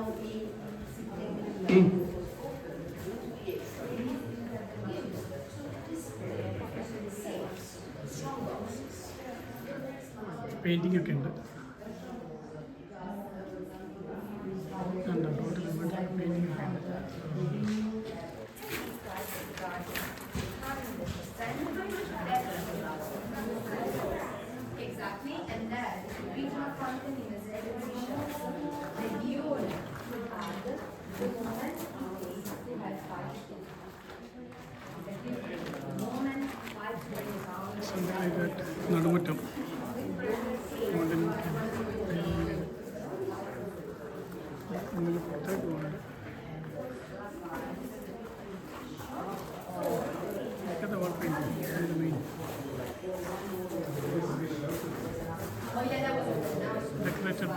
Painting ഒക്കെ ഉണ്ട്. Painting ഒക്കെ ഉണ്ട്. Exactly, and that regional continuous education, the new had the moment they had 5 moment 5 Something like that. നടുമുറ്റം അങ്ങനെ പുറത്തേക്ക് പോകുന്നുണ്ട്. ഇതൊക്കെ വാൾ പെയിൻറ്റിംഗ് മെയിൻ ഡെക്കറേഷൻ